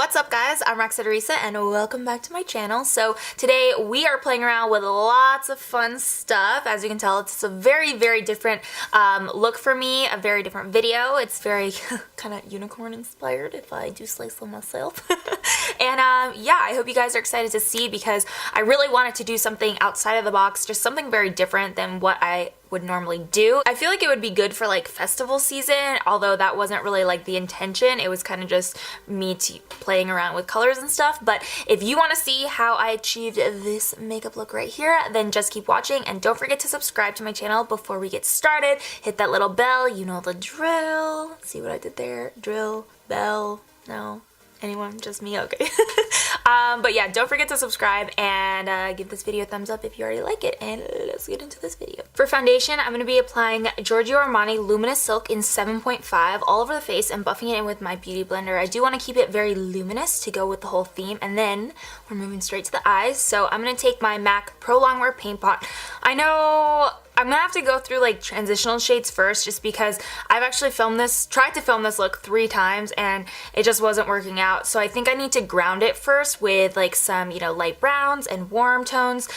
What's up guys, I'm Roxette Arisa and welcome back to my channel. So today we are playing around with lots of fun stuff. As you can tell, it's a very different look for me, a very different video. It's very kind of unicorn inspired if I do say so myself. And yeah, I hope you guys are excited to see because I really wanted to do something outside of the box, just something very different than what I would normally do. I feel like it would be good for like festival season, although that wasn't really like the intention. It was kind of just me playing around with colors and stuff. But if you want to see how I achieved this makeup look right here, then just keep watching and don't forget to subscribe to my channel before we get started. Hit that little bell, you know the drill. See what I did there? Drill, bell, no. Anyone? Just me? Okay. But yeah, don't forget to subscribe and give this video a thumbs up if you already like it, and let's get into this video. For foundation, I'm going to be applying Giorgio Armani Luminous Silk in 7.5 all over the face and buffing it in with my beauty blender. I do want to keep it very luminous to go with the whole theme, and then we're moving straight to the eyes. So I'm going to take my MAC Pro Longwear Paint Pot. I know I'm gonna have to go through like transitional shades first just because I've actually tried to film this look 3 times and it just wasn't working out. So I think I need to ground it first with like some, light browns and warm tones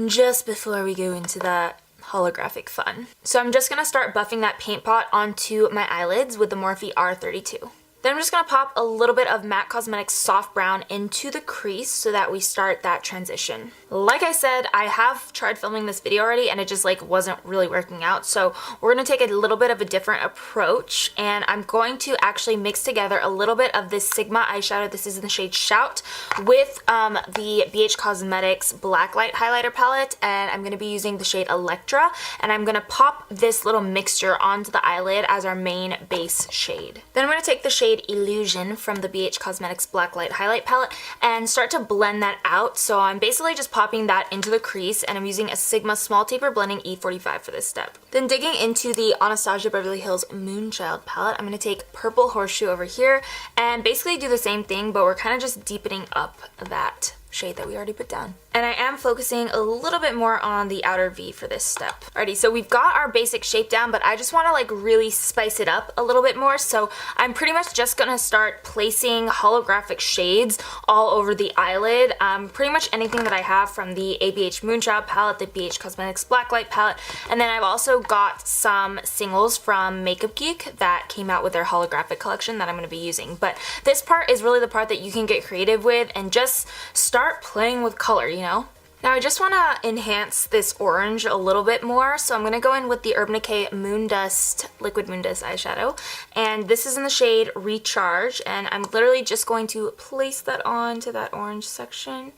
just before we go into the holographic fun. So I'm just gonna start buffing that paint pot onto my eyelids with the Morphe R32. Then I'm just going to pop a little bit of MAC Cosmetics Soft Brown into the crease so that we start that transition. Like I said, I have tried filming this video already and it just like wasn't really working out. So we're going to take a little bit of a different approach, and I'm going to actually mix together a little bit of this Sigma eyeshadow. This is in the shade Shout with the BH Cosmetics Blacklight Highlighter Palette, and I'm going to be using the shade Electra, and I'm going to pop this little mixture onto the eyelid as our main base shade. Then I'm going to take the shade Illusion from the BH Cosmetics Blacklight Highlight Palette and start to blend that out. So I'm basically just popping that into the crease, and I'm using a Sigma Small Taper Blending E45 for this step. Then digging into the Anastasia Beverly Hills Moonchild palette, I'm going to take Purple Horseshoe over here and basically do the same thing, but we're kind of just deepening up that shade that we already put down. And I am focusing a little bit more on the outer V for this step. Alrighty, so we've got our basic shape down, but I just want to like really spice it up a little bit more. So I'm pretty much just gonna start placing holographic shades all over the eyelid. Pretty much anything that I have from the ABH Moonchild palette, the BH Cosmetics Blacklight palette, and then I've also got some singles from Makeup Geek that came out with their holographic collection that I'm going to be using. But this part is really the part that you can get creative with and just start playing with color, Now I just want to enhance this orange a little bit more, so I'm going to go in with the Urban Decay Moon Dust Liquid Moon Dust eyeshadow, and this is in the shade Recharge, and I'm literally just going to place that onto that orange section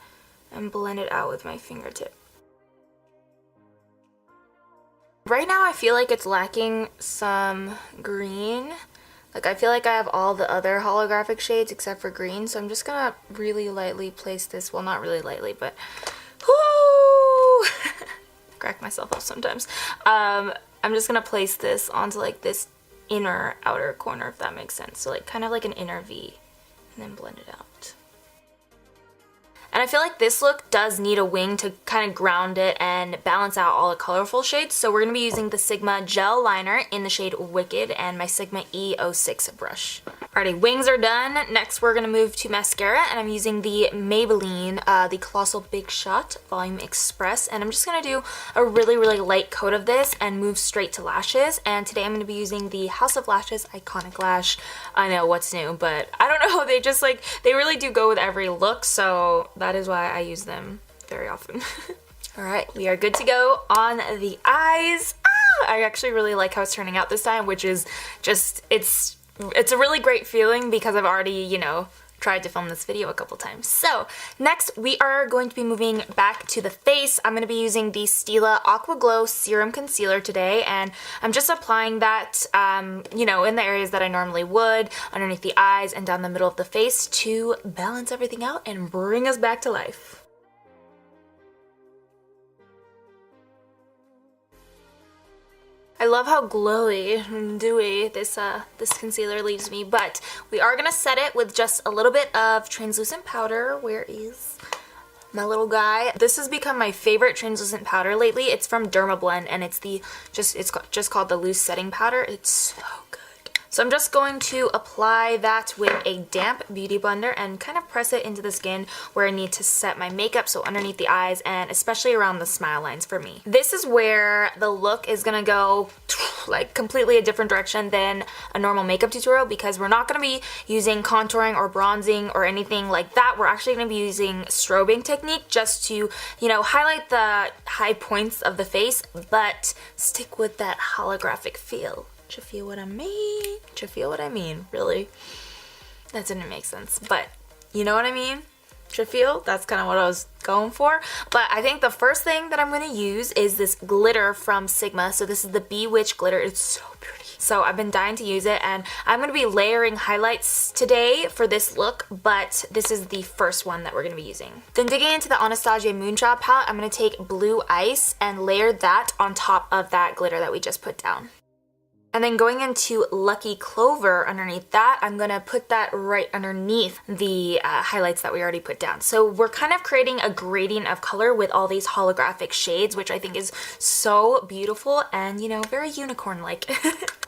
and blend it out with my fingertip. Right now I feel like it's lacking some green. Like I feel like I have all the other holographic shades except for green, so I'm just gonna really lightly place this, well not really lightly, but whoo! Crack myself up sometimes. I'm just gonna place this onto like this inner outer corner, if that makes sense. So like kind of like an inner V, and then blend it out. And I feel like this look does need a wing to kind of ground it and balance out all the colorful shades. So we're going to be using the Sigma Gel Liner in the shade Wicked and my Sigma E06 brush. Alrighty, wings are done. Next we're going to move to mascara, and I'm using the Maybelline, the Colossal Big Shot Volume Express. And I'm just going to do a really light coat of this and move straight to lashes. And today I'm going to be using the House of Lashes Iconic Lash. I know, what's new, but I don't know. They just like, they really do go with every look. So that is why I use them very often. Alright, we are good to go on the eyes. I actually really like how it's turning out this time, which is just, it's a really great feeling because I've already, tried to film this video a couple times. So next we are going to be moving back to the face. I'm going to be using the Stila Aqua Glow Serum Concealer today, and I'm just applying that, in the areas that I normally would, underneath the eyes and down the middle of the face to balance everything out and bring us back to life. I love how glowy and dewy this concealer leaves me, but we are going to set it with just a little bit of translucent powder. Where is my little guy? This has become my favorite translucent powder lately. It's from Dermablend, and it's just called the Loose Setting Powder. It's so good. So I'm just going to apply that with a damp beauty blender and kind of press it into the skin where I need to set my makeup, so underneath the eyes and especially around the smile lines for me. This is where the look is gonna go like completely a different direction than a normal makeup tutorial, because we're not gonna be using contouring or bronzing or anything like that. We're actually gonna be using strobing technique just to, you know, highlight the high points of the face, but stick with that holographic feel. Do you feel what I mean? Do you feel what I mean? Really? That didn't make sense, but you know what I mean? Do you feel? That's kind of what I was going for. But I think the first thing that I'm going to use is this glitter from Sigma. So this is the Bewitch glitter. It's so pretty. So I've been dying to use it, and I'm going to be layering highlights today for this look, but this is the first one that we're going to be using. Then digging into the Anastasia Moonchild palette, I'm going to take Blue Ice and layer that on top of that glitter that we just put down. And then going into Lucky Clover underneath that, I'm going to put that right underneath the highlights that we already put down. So we're kind of creating a gradient of color with all these holographic shades, which I think is so beautiful and, you know, very unicorn-like.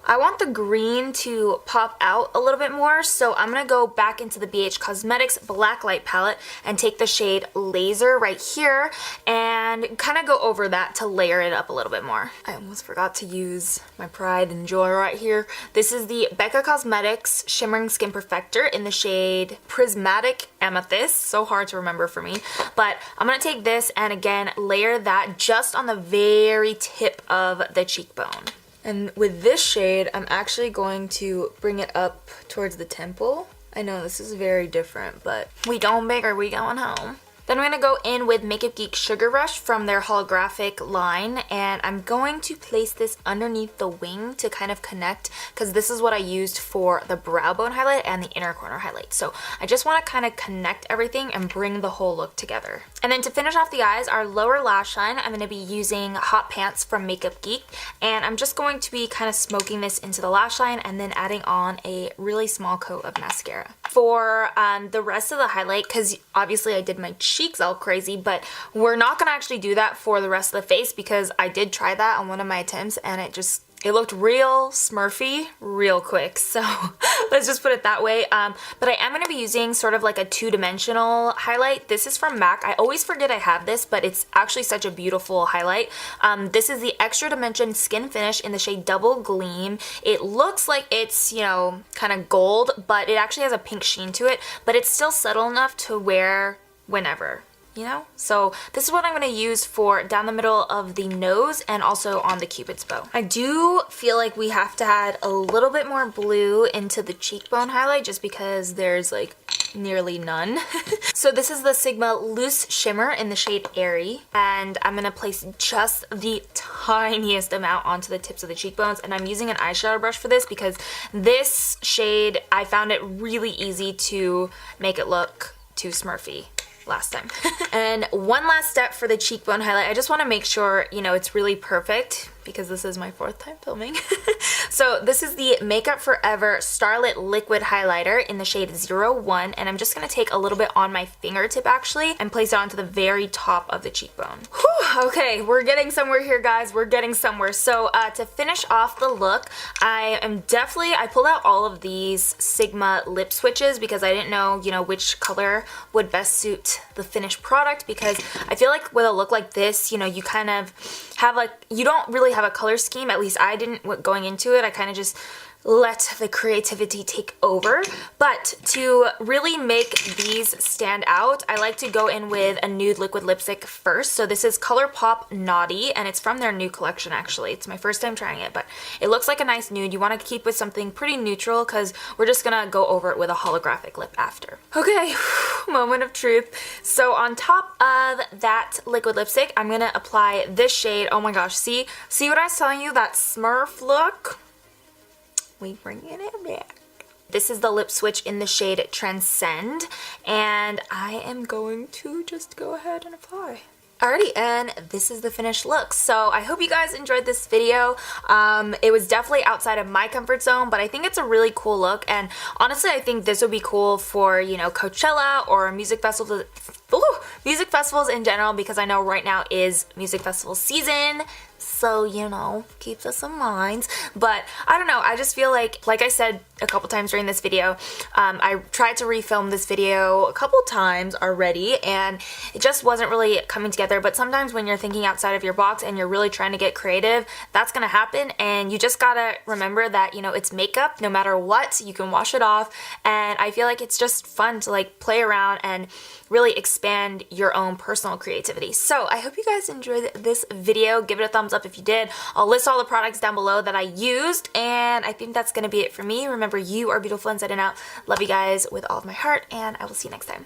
I want the green to pop out a little bit more, so I'm going to go back into the BH Cosmetics Blacklight palette and take the shade Laser right here and kind of go over that to layer it up a little bit more. I almost forgot to use my pride and joy right here. This is the Becca Cosmetics Shimmering Skin Perfector in the shade Prismatic Amethyst. So hard to remember for me. But I'm going to take this and again layer that just on the very tip of the cheekbone. And with this shade, I'm actually going to bring it up towards the temple. I know this is very different, but we don't bigger, we going home. Then I'm going to go in with Makeup Geek Sugar Rush from their holographic line, and I'm going to place this underneath the wing to kind of connect, because this is what I used for the brow bone highlight and the inner corner highlight. So I just want to kind of connect everything and bring the whole look together. And then to finish off the eyes, our lower lash line, I'm going to be using Hot Pants from Makeup Geek, and I'm just going to be kind of smoking this into the lash line and then adding on a really small coat of mascara. For the rest of the highlight, because obviously I did my cheeks all crazy, but we're not going to actually do that for the rest of the face, because I did try that on one of my attempts and it looked real smurfy real quick, so let's just put it that way. But I am going to be using sort of like a two-dimensional highlight. This is from MAC. I always forget I have this, but it's actually such a beautiful highlight. This is the Extra Dimension Skin Finish in the shade Double Gleam. It looks like it's, you know, kind of gold, but it actually has a pink sheen to it, but it's still subtle enough to wear whenever. You know? So this is what I'm going to use for down the middle of the nose and also on the Cupid's bow. I do feel like we have to add a little bit more blue into the cheekbone highlight just because there's like nearly none. So this is the Sigma Loose Shimmer in the shade Airy, and I'm going to place just the tiniest amount onto the tips of the cheekbones, and I'm using an eyeshadow brush for this because this shade, I found it really easy to make it look too smurfy last time. And one last step for the cheekbone highlight. I just want to make sure, you know, it's really perfect because this is my 4th time filming. So this is the Makeup Forever Starlit Liquid Highlighter in the shade 01, and I'm just going to take a little bit on my fingertip actually and place it onto the very top of the cheekbone. Whew, okay, we're getting somewhere here, guys. We're getting somewhere. So to finish off the look, I pulled out all of these Sigma lip switches because I didn't know, you know, which color would best suit the finished product, because I feel like with a look like this, you know, you kind of have like, you don't really have a color scheme. At least I didn't going into it. I kind of just let the creativity take over. But to really make these stand out, I like to go in with a nude liquid lipstick first. So this is ColourPop Naughty, and it's from their new collection actually. It's my first time trying it, but it looks like a nice nude. You want to keep with something pretty neutral because we're just gonna go over it with a holographic lip after. Okay, moment of truth. So on top of that liquid lipstick, I'm gonna apply this shade. Oh my gosh, see what I was telling you, that Smurf look? We bringing it back. This is the lip switch in the shade Transcend, and I am going to just go ahead and apply. Alrighty, and this is the finished look. So I hope you guys enjoyed this video. It was definitely outside of my comfort zone, but I think it's a really cool look, and honestly I think this would be cool for, you know, Coachella or music festivals in general, because I know right now is music festival season. So, you know, keep this in mind. But I don't know, I just feel like I said a couple times during this video, I tried to refilm this video a couple times already and it just wasn't really coming together. But sometimes when you're thinking outside of your box and you're really trying to get creative, that's gonna happen, and you just gotta remember that, you know, it's makeup. No matter what, you can wash it off, and I feel like it's just fun to like play around and really expand your own personal creativity. So I hope you guys enjoyed this video. Give it a thumbs up if you did. I'll list all the products down below that I used, and I think that's gonna be it for me. Remember, you are beautiful inside and out. Love you guys with all of my heart, and I will see you next time.